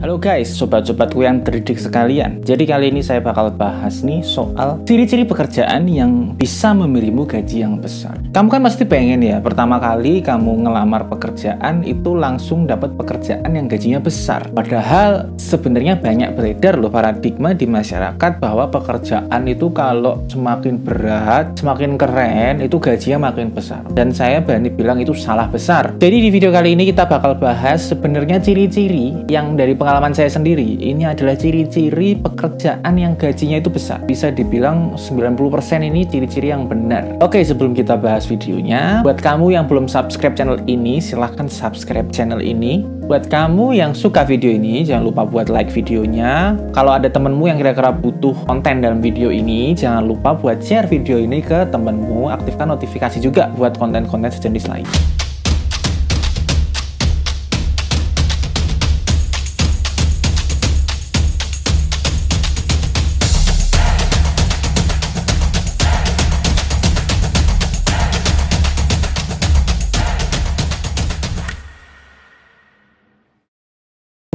Halo guys, sobat-sobatku yang terdidik sekalian. Jadi kali ini saya bakal bahas nih soal ciri-ciri pekerjaan yang bisa memberimu gaji yang besar. Kamu kan pasti pengen ya, pertama kali kamu ngelamar pekerjaan itu langsung dapat pekerjaan yang gajinya besar. Padahal sebenarnya banyak beredar loh paradigma di masyarakat bahwa pekerjaan itu kalau semakin berat, semakin keren, itu gajinya makin besar. Dan saya berani bilang itu salah besar. Jadi di video kali ini kita bakal bahas sebenarnya ciri-ciri yang dari pengalaman saya sendiri, ini adalah ciri-ciri pekerjaan yang gajinya itu besar. Bisa dibilang 90% ini ciri-ciri yang benar. Oke, sebelum kita bahas videonya, buat kamu yang belum subscribe channel ini, silahkan subscribe channel ini. Buat kamu yang suka video ini, jangan lupa buat like videonya. Kalau ada temenmu yang kira-kira butuh konten dalam video ini, jangan lupa buat share video ini ke temenmu. Aktifkan notifikasi juga buat konten-konten sejenis lain.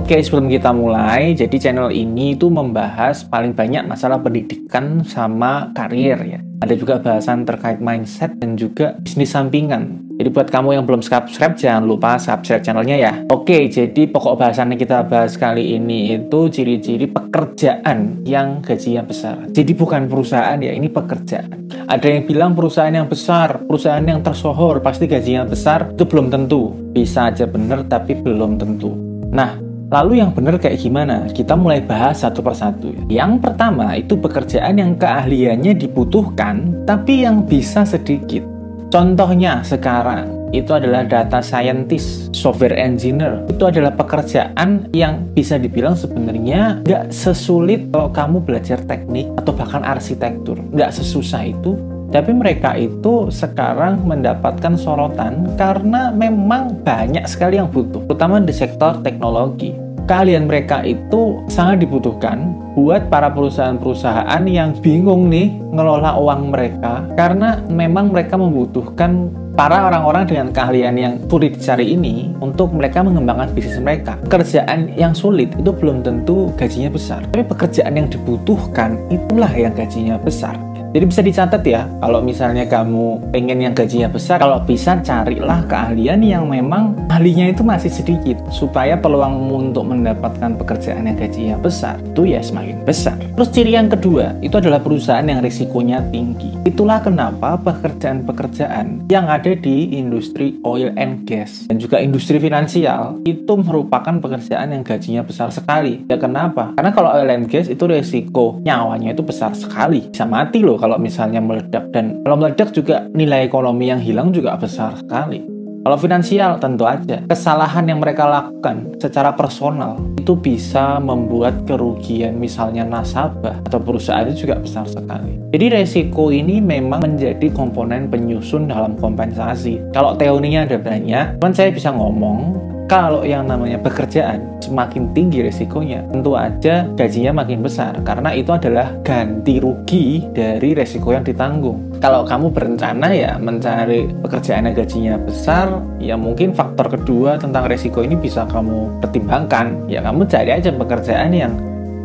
Oke, sebelum kita mulai, jadi channel ini itu membahas paling banyak masalah pendidikan sama karir ya. Ada juga bahasan terkait mindset dan juga bisnis sampingan. Jadi buat kamu yang belum subscribe, jangan lupa subscribe channelnya ya. Oke, jadi pokok bahasan yang kita bahas kali ini itu ciri-ciri pekerjaan yang gajinya besar. Jadi bukan perusahaan ya, ini pekerjaan. Ada yang bilang perusahaan yang besar, perusahaan yang tersohor, pasti gajinya besar. Itu belum tentu. Bisa aja bener, tapi belum tentu. Nah, lalu yang benar kayak gimana? Kita mulai bahas satu persatu. Yang pertama itu pekerjaan yang keahliannya dibutuhkan, tapi yang bisa sedikit. Contohnya sekarang, itu adalah data scientist, software engineer. Itu adalah pekerjaan yang bisa dibilang sebenarnya nggak sesulit kalau kamu belajar teknik atau bahkan arsitektur. Nggak sesusah itu. Tapi mereka itu sekarang mendapatkan sorotan karena memang banyak sekali yang butuh, terutama di sektor teknologi. Keahlian mereka itu sangat dibutuhkan buat para perusahaan-perusahaan yang bingung nih ngelola uang mereka, karena memang mereka membutuhkan para orang-orang dengan keahlian yang sulit dicari ini untuk mereka mengembangkan bisnis mereka. Pekerjaan yang sulit itu belum tentu gajinya besar, tapi pekerjaan yang dibutuhkan itulah yang gajinya besar. Jadi bisa dicatat ya, kalau misalnya kamu pengen yang gajinya besar, kalau bisa carilah keahlian yang memang ahlinya itu masih sedikit, supaya peluangmu untuk mendapatkan pekerjaan yang gajinya besar itu ya semakin besar. Terus ciri yang kedua, itu adalah perusahaan yang risikonya tinggi. Itulah kenapa pekerjaan-pekerjaan yang ada di industri oil and gas dan juga industri finansial itu merupakan pekerjaan yang gajinya besar sekali. Ya kenapa? Karena kalau oil and gas itu risiko nyawanya itu besar sekali, bisa mati loh kalau misalnya meledak, dan kalau meledak juga nilai ekonomi yang hilang juga besar sekali. Kalau finansial tentu aja kesalahan yang mereka lakukan secara personal itu bisa membuat kerugian misalnya nasabah atau perusahaan itu juga besar sekali. Jadi resiko ini memang menjadi komponen penyusun dalam kompensasi. Kalau teorinya ada banyak, cuman saya bisa ngomong kalau yang namanya pekerjaan semakin tinggi resikonya, tentu aja gajinya makin besar, karena itu adalah ganti rugi dari resiko yang ditanggung. Kalau kamu berencana ya mencari pekerjaan yang gajinya besar, ya mungkin faktor kedua tentang resiko ini bisa kamu pertimbangkan. Ya kamu cari aja pekerjaan yang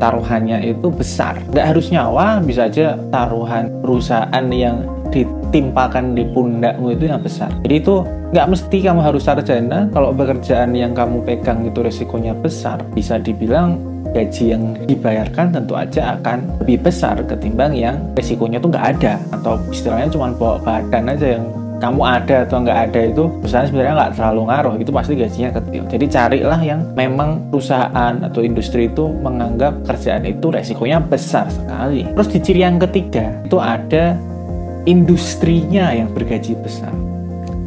taruhannya itu besar. Nggak harus nyawa, bisa aja taruhan perusahaan yang ditimpakan di pundakmu itu yang besar. Jadi itu nggak mesti kamu harus sarjana. Kalau pekerjaan yang kamu pegang itu resikonya besar, bisa dibilang gaji yang dibayarkan tentu aja akan lebih besar ketimbang yang resikonya tuh nggak ada, atau istilahnya cuma bawa badan aja. Yang kamu ada atau nggak ada itu perusahaan sebenarnya nggak terlalu ngaruh, itu pasti gajinya kecil. Jadi carilah yang memang perusahaan atau industri itu menganggap kerjaan itu resikonya besar sekali. Terus di ciri yang ketiga itu ada industrinya yang bergaji besar.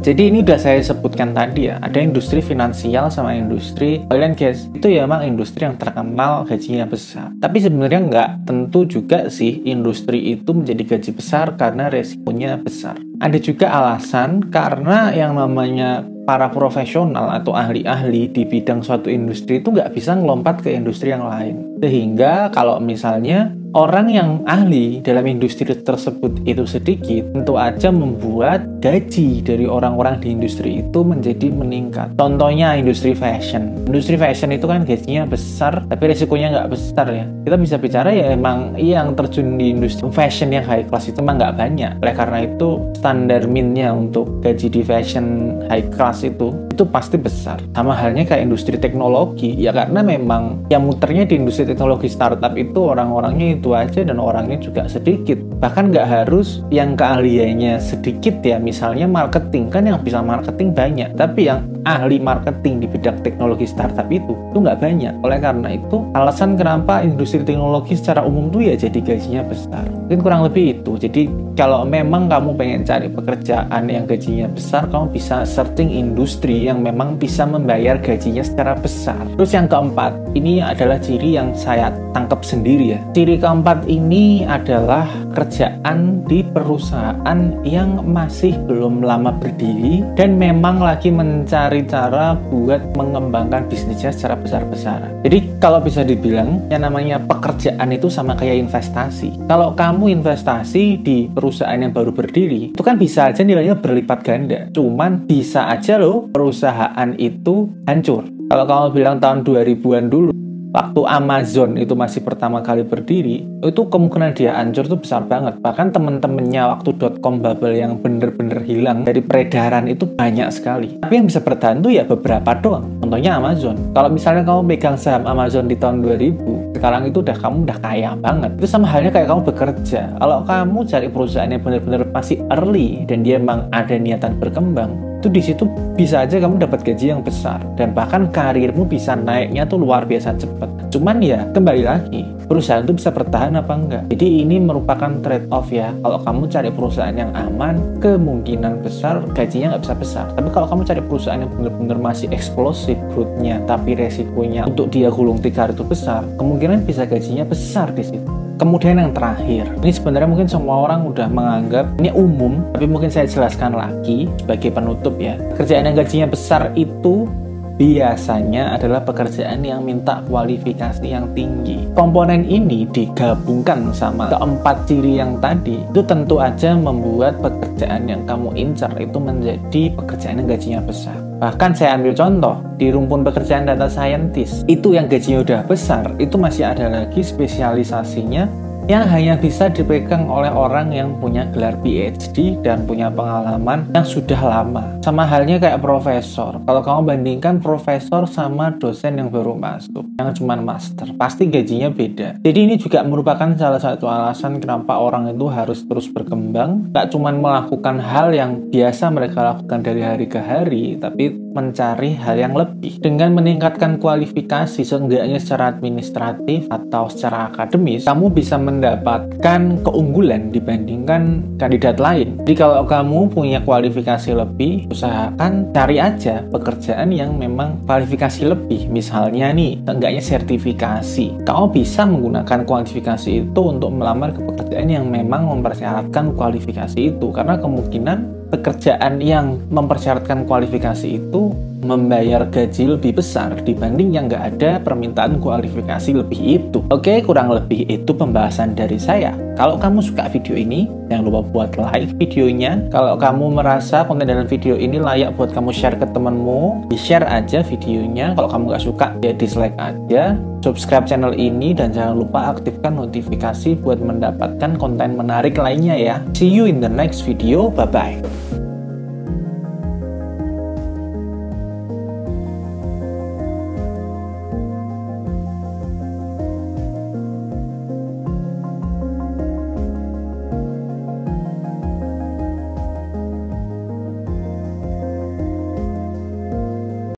Jadi ini udah saya sebutkan tadi ya, ada industri finansial sama industri oil and gas. Itu ya memang industri yang terkenal gajinya besar. Tapi sebenarnya nggak tentu juga sih industri itu menjadi gaji besar karena resikonya besar. Ada juga alasan karena yang namanya para profesional atau ahli-ahli di bidang suatu industri itu nggak bisa ngelompat ke industri yang lain. Sehingga kalau misalnya orang yang ahli dalam industri tersebut itu sedikit, tentu aja membuat gaji dari orang-orang di industri itu menjadi meningkat. Contohnya industri fashion. Industri fashion itu kan gajinya besar, tapi resikonya nggak besar ya. Kita bisa bicara ya emang yang terjun di industri fashion yang high class itu emang nggak banyak. Oleh karena itu standar minnya untuk gaji di fashion high class itu pasti besar. Sama halnya kayak industri teknologi, ya karena memang yang muternya di industri teknologi startup itu orang-orangnya itu aja dan orangnya juga sedikit. Bahkan nggak harus yang keahliannya sedikit ya, misalnya marketing, kan yang bisa marketing banyak, tapi yang ahli marketing di bidang teknologi startup itu nggak banyak. Oleh karena itu, alasan kenapa industri teknologi secara umum tuh ya jadi gajinya besar. Mungkin kurang lebih itu. Jadi kalau memang kamu pengen cari pekerjaan yang gajinya besar, kamu bisa searching industri yang memang bisa membayar gajinya secara besar. Terus yang keempat, ini adalah ciri yang saya tangkap sendiri ya. Ciri keempat ini adalah kerjaan di perusahaan yang masih belum lama berdiri dan memang lagi mencari cara buat mengembangkan bisnisnya secara besar-besaran. Jadi kalau bisa dibilang yang namanya pekerjaan itu sama kayak investasi. Kalau kamu investasi di perusahaan yang baru berdiri, itu kan bisa aja nilainya berlipat ganda. Cuman bisa aja loh perusahaan itu hancur. Kalau kamu bilang tahun 2000-an dulu, waktu Amazon itu masih pertama kali berdiri, itu kemungkinan dia hancur tuh besar banget. Bahkan temen-temennya waktu .com bubble yang bener-bener hilang dari peredaran itu banyak sekali. Tapi yang bisa bertahan tuh ya beberapa doang. Contohnya Amazon. Kalau misalnya kamu pegang saham Amazon di tahun 2000, sekarang itu kamu udah kaya banget. Itu sama halnya kayak kamu bekerja. Kalau kamu cari perusahaan yang bener-bener masih early dan dia emang ada niatan berkembang, itu di situ bisa aja kamu dapat gaji yang besar dan bahkan karirmu bisa naiknya tuh luar biasa cepat. Cuman ya kembali lagi, perusahaan itu bisa bertahan apa enggak. Jadi ini merupakan trade off ya. Kalau kamu cari perusahaan yang aman, kemungkinan besar gajinya nggak bisa besar. Tapi kalau kamu cari perusahaan yang benar-benar masih eksplosif growth-nya, tapi resikonya untuk dia gulung tikar itu besar, kemungkinan bisa gajinya besar di situ. Kemudian yang terakhir, ini sebenarnya mungkin semua orang udah menganggap ini umum, tapi mungkin saya jelaskan lagi sebagai penutup ya. Pekerjaan yang gajinya besar itu biasanya adalah pekerjaan yang minta kualifikasi yang tinggi. Komponen ini digabungkan sama keempat ciri yang tadi, itu tentu aja membuat pekerjaan yang kamu incar itu menjadi pekerjaan yang gajinya besar. Bahkan saya ambil contoh, di rumpun pekerjaan data scientist, itu yang gajinya udah besar, itu masih ada lagi spesialisasinya yang hanya bisa dipegang oleh orang yang punya gelar PhD dan punya pengalaman yang sudah lama. Sama halnya kayak profesor. Kalau kamu bandingkan profesor sama dosen yang baru masuk, yang cuma master, pasti gajinya beda. Jadi ini juga merupakan salah satu alasan kenapa orang itu harus terus berkembang, gak cuma melakukan hal yang biasa mereka lakukan dari hari ke hari, tapi mencari hal yang lebih. Dengan meningkatkan kualifikasi, seenggaknya secara administratif atau secara akademis, kamu bisa mendapatkan keunggulan dibandingkan kandidat lain. Jadi kalau kamu punya kualifikasi lebih, usahakan cari aja pekerjaan yang memang kualifikasi lebih. Misalnya nih, seenggaknya sertifikasi. Kamu bisa menggunakan kualifikasi itu untuk melamar ke pekerjaan yang memang mempersyaratkan kualifikasi itu, karena kemungkinan pekerjaan yang mempersyaratkan kualifikasi itu membayar gaji lebih besar dibanding yang nggak ada permintaan kualifikasi lebih itu. Oke, kurang lebih itu pembahasan dari saya. Kalau kamu suka video ini, jangan lupa buat like videonya. Kalau kamu merasa konten dalam video ini layak buat kamu share ke temenmu, di-share aja videonya. Kalau kamu nggak suka, ya dislike aja. Subscribe channel ini dan jangan lupa aktifkan notifikasi buat mendapatkan konten menarik lainnya ya. See you in the next video. Bye-bye.